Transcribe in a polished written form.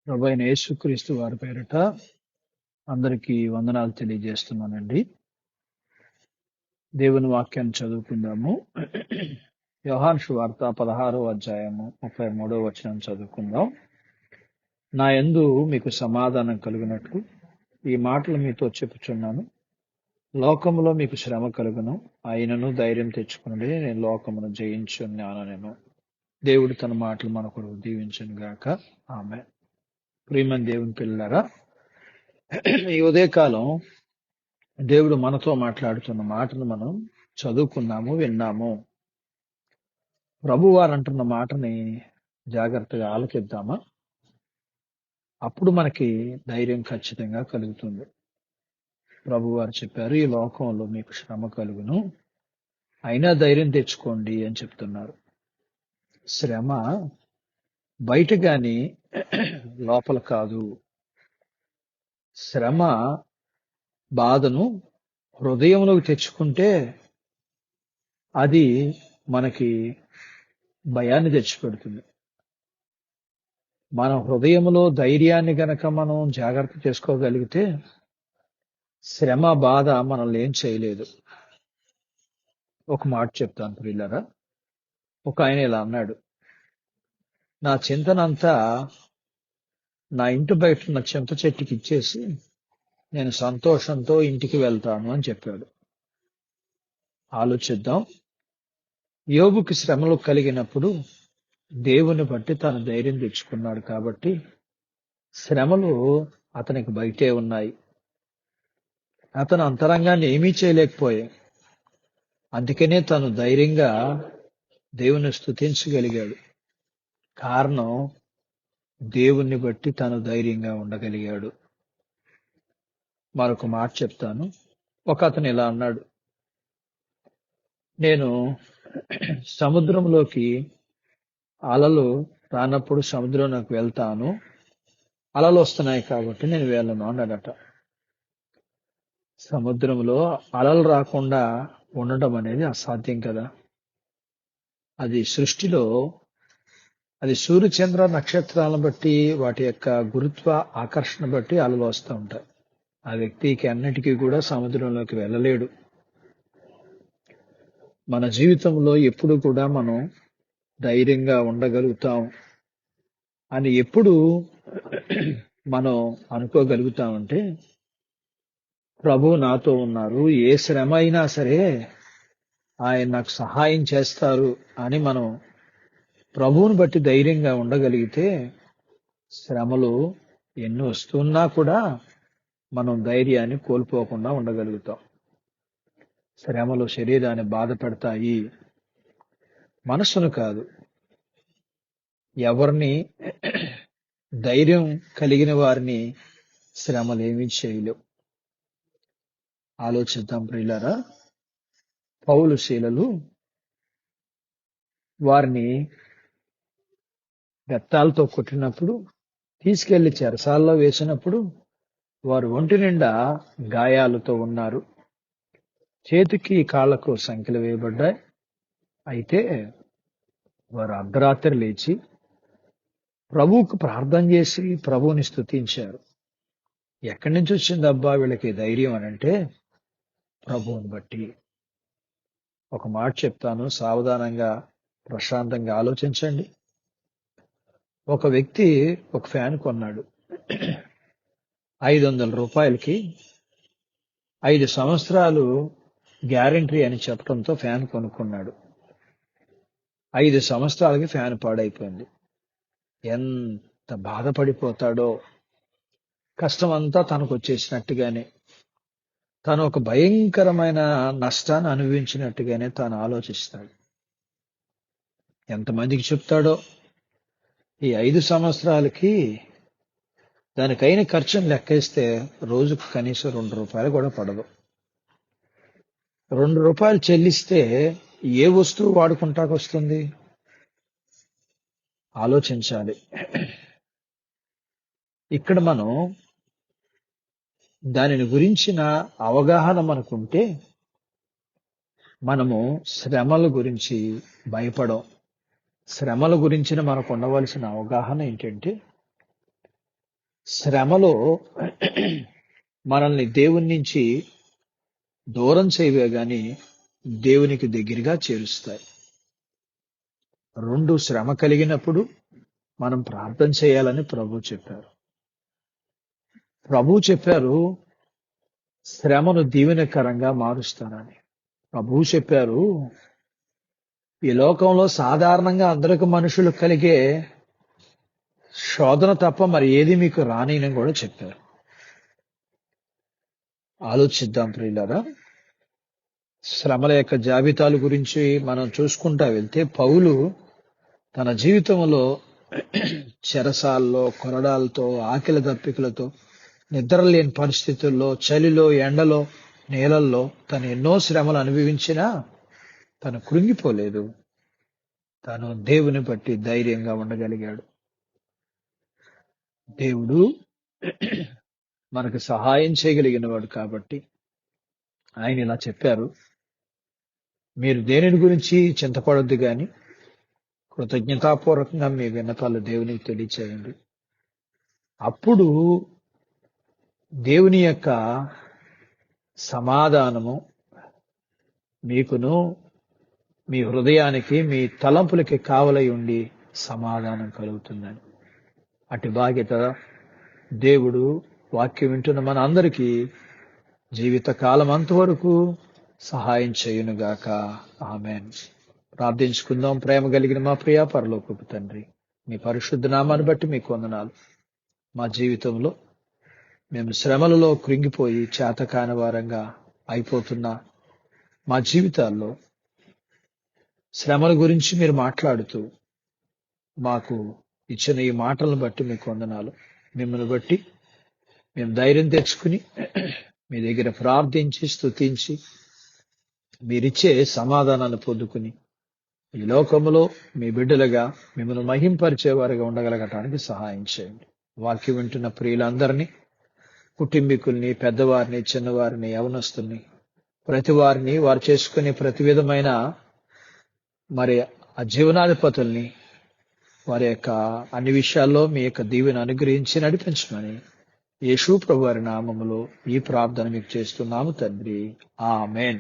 ప్రభువైన యేసుక్రీస్తు వారి పేరిట అందరికీ వందనాలు తెలియజేస్తున్నానండి. దేవుని వాక్యాన్ని చదువుకుందాము. యోహాను సువార్త 16వ అధ్యాయము 33వ వచనం చదువుకుందాం. నా యందు మీకు సమాధానం కలుగునట్లు ఈ మాటలు మీతో చెప్పుచున్నాను. లోకములో మీకు శ్రమ కలుగును, అయినను ధైర్యం తెచ్చుకునండి, నేను లోకమును జయించున్నానెను. దేవుడు తన మాటలు మన కొరకు దీవించును గాక. ఆమేన్. ప్రియమైన దేవుని పిల్లలారా, ఈ ఉదయకాలం దేవుడు మనతో మాట్లాడుతున్న మాటను మనం చదువుకున్నాము, విన్నాము. ప్రభువారు అంటున్న మాటని జాగ్రత్తగా ఆలకిద్దామా? అప్పుడు మనకి ధైర్యం ఖచ్చితంగా కలుగుతుంది. ప్రభువారు చెప్పారు, ఈ లోకంలో మీకు శ్రమ కలుగును, అయినా ధైర్యం తెచ్చుకోండి అని చెప్తున్నారు. శ్రమ బయట గాని లోపల కాదు. శ్రమ బాధను హృదయంలోకి తెచ్చుకుంటే అది మనకి భయాన్ని తెచ్చిపెడుతుంది. మన హృదయంలో ధైర్యాన్ని గనక మనం జాగ్రత్త చేసుకోగలిగితే శ్రమ బాధ మనల్ని ఏం చేయలేదు. ఒక మాట చెప్తాను ప్రియులారా. ఒక ఆయన ఇలా అన్నాడు, నా చింతనంతా నా ఇంటి బయట ఉన్న చింత చెట్టుకి ఇచ్చేసి నేను సంతోషంతో ఇంటికి వెళ్తాను అని చెప్పాడు. ఆలోచిద్దాం. యోబుకి శ్రమలు కలిగినప్పుడు దేవుని బట్టి తన ధైర్యం తెచ్చుకున్నాడు కాబట్టి శ్రమలు అతనికి బయటే ఉన్నాయి. అతను అంతరంగాన్ని ఏమీ చేయలేకపోయాడు. అందుకనే తను ధైర్యంగా దేవుని స్తుతించగలిగాడు. కారణం, దేవుణ్ణి బట్టి తను ధైర్యంగా ఉండగలిగాడు. మరొక మాట చెప్తాను. ఒక అతను ఇలా అన్నాడు, నేను సముద్రంలోకి అలలు రానప్పుడు సముద్రంలోకి వెళ్తాను, అలలు వస్తున్నాయి కాబట్టి నేను వెళ్ళను అన్నాడట. సముద్రంలో అలలు రాకుండా ఉండడం అనేది అసాధ్యం కదా. అది సృష్టిలో, అది సూర్యచంద్ర నక్షత్రాలను బట్టి వాటి యొక్క గురుత్వ ఆకర్షణ బట్టి అలలు వస్తూ ఉంటాయి. ఆ వ్యక్తికి అన్నిటికీ కూడా సముద్రంలోకి వెళ్ళలేడు. మన జీవితంలో ఎప్పుడు కూడా మనం ధైర్యంగా ఉండగలుగుతాం అని ఎప్పుడు మనం అనుకోగలుగుతామంటే, ప్రభు నాతో ఉన్నారు, ఏ శ్రమ అయినా సరే ఆయన నాకు సహాయం చేస్తారు అని మనం ప్రభువుని బట్టి ధైర్యంగా ఉండగలిగితే శ్రమలు ఎన్ని వస్తున్నా కూడా మనం ధైర్యాన్ని కోల్పోకుండా ఉండగలుగుతాం. శ్రమలు శరీరాన్ని బాధ పెడతాయి, మనస్సును కాదు. ఎవరిని ధైర్యం కలిగిన వారిని శ్రమలు ఏమీ చేయలేవు. ఆలోచిద్దాం ప్రియులారా. పౌలు శీలలు వారిని బెత్తాలతో కొట్టినప్పుడు, తీసుకెళ్లి చెరసాల్లో వేసినప్పుడు వారు ఒంటి నిండా గాయాలతో ఉన్నారు. చేతికి కాళ్లకు సంఖ్యలు వేయబడ్డాయి. అయితే వారు అర్ధరాత్రి లేచి ప్రభువుకు ప్రార్థన చేసి ప్రభువుని స్తుతించారు. ఎక్కడి నుంచి వచ్చింది అబ్బా వీళ్ళకి ధైర్యం అని అంటే, ప్రభువుని బట్టి. ఒక మాట చెప్తాను, సావధానంగా ప్రశాంతంగా ఆలోచించండి. ఒక వ్యక్తి ఒక ఫ్యాన్ కొన్నాడు. 500 రూపాయలకి 5 సంవత్సరాలు గ్యారంటీ అని చెప్పడంతో ఫ్యాన్ కొనుక్కున్నాడు. 5 సంవత్సరాలకి ఫ్యాన్ పాడైపోయింది. ఎంత బాధపడిపోతాడో. కష్టం అంతా తనకు వచ్చేసినట్టుగానే, తను ఒక భయంకరమైన నష్టాన్ని అనుభవించినట్టుగానే తాను ఆలోచిస్తాడు. ఎంతమందికి చెప్తాడో. ఈ 5 సంవత్సరాలకి దానికైన ఖర్చును లెక్కేస్తే రోజుకు కనీసం 2 రూపాయలు కూడా పడదు. 2 రూపాయలు చెల్లిస్తే ఏ వస్తువు వాడుకుంటాకొస్తుంది? ఆలోచించాలి. ఇక్కడ మనం దానిని గురించిన అవగాహన మనకుంటే మనము శ్రమల గురించి భయపడం. శ్రమల గురించిన మనకు ఉండవలసిన అవగాహన ఏంటంటే, శ్రమలో మనల్ని దేవుని నుంచి దూరం చేయవే గాని దేవునికి దగ్గరగా చేరుస్తాయి. రెండు శ్రమ కలిగినప్పుడు మనం ప్రార్థన చేయాలని ప్రభు చెప్పారు. ప్రభు చెప్పారు శ్రమను దీవెనకరంగా మారుస్తానని. ప్రభు చెప్పారు ఈ లోకంలో సాధారణంగా అందరికి మనుషులు కలిగే శోధన తప్ప మరి ఏది మీకు రానిని కూడా చెప్పారు. ఆలోచిద్దాం ప్రియులారా. శ్రమల యొక్క జాబితాల గురించి మనం చూసుకుంటా వెళ్తే పౌలు తన జీవితంలో చెరసాల్లో, కొరడాలతో, ఆకలి దప్పికలతో, నిద్రలేని పరిస్థితుల్లో, చలిలో, ఎండలో, నీళ్ళల్లో తను ఎన్నో శ్రమలు అనుభవించినా తను కృంగిపోలేదు. తను దేవుని బట్టి ధైర్యంగా ఉండగలిగాడు. దేవుడు మనకు సహాయం చేయగలిగిన వాడు కాబట్టి ఆయన ఇలా చెప్పారు, మీరు దేనిని గురించి చింతపడొద్దు గాని కృతజ్ఞతాపూర్వకంగా మీ విన్నపాలు దేవునికి తెలియచేయండి. అప్పుడు దేవుని యొక్క సమాధానము మీకును మీ హృదయానికి, మీ తలంపులకి కావలై ఉండి సమాధానం కలుగుతుందని. అటు బాధ్యత దేవుడు వాక్యం వింటున్న మన అందరికీ జీవిత కాలం అంతవరకు సహాయం చేయునుగాక. ఆమేన్. ప్రార్థించుకుందాం. ప్రేమ కలిగిన మా ప్రియ పరలోకపు తండ్రి, మీ పరిశుద్ధ నామాన్ని బట్టి మీకు వందనాలు. మా జీవితంలో మేము శ్రమలలో కృంగిపోయి చేతకాని వారంగా అయిపోతున్న మా జీవితాల్లో శ్రమల గురించి మీరు మాట్లాడుతూ మాకు ఇచ్చిన ఈ మాటలను బట్టి మీకు వందనాలు. మిమ్మల్ని బట్టి మేము ధైర్యం తెచ్చుకుని మీ దగ్గర ప్రార్థించి స్తుతించి మీరిచ్చే సమాధానాన్ని పొందుకుని ఈ లోకములో మీ బిడ్డలుగా మిమ్మల్ని మహింపరిచేవారుగా ఉండగలగటానికి సహాయం చేయండి. వాక్యం వింటున్న ప్రియులందరినీ, కుటుంబీకుల్ని, పెద్దవారిని, చిన్నవారిని, యవనస్తుల్ని, ప్రతి వారిని వారు చేసుకునే ప్రతి విధమైన మరి ఆ జీవనాధిపతుల్ని వారి యొక్క అన్ని విషయాల్లో మీ యొక్క దీవెన అనుగ్రహించి నడిపించమని యేసు ప్రభువారి నామములో ఈ ప్రార్థన మీకు చేస్తున్నాము తండ్రి. ఆమేన్.